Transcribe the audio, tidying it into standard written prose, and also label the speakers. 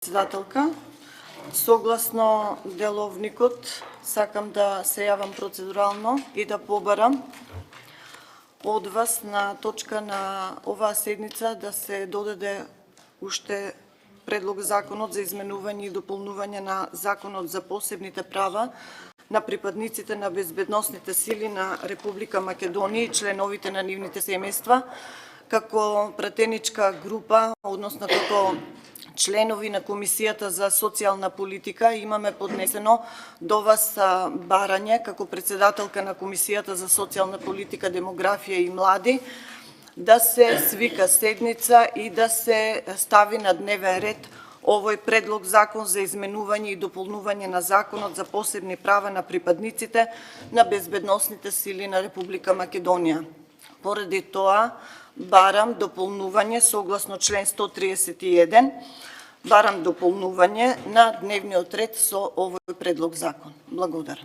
Speaker 1: Председателка, согласно деловникот, сакам да се јавам процедурално и да побарам од вас на точка на оваа седница да се додаде уште предлог законот за изменување и дополнување на Законот за посебните права на припадниците на безбедносните сили на Република Македонија и членовите на нивните семејства, како пратеничка група, односно како членови на Комисијата за социјална политика, имаме поднесено до вас барање како председателка на Комисијата за социјална политика, демографија и млади да се свика седница и да се стави на дневен ред овој предлог закон за изменување и дополнување на Законот за посебни права на припадниците на безбедносните сили на Република Македонија. Поради тоа барам дополнување согласно член 131, барам дополнување на дневниот ред со овој предлог закон. Благодарам.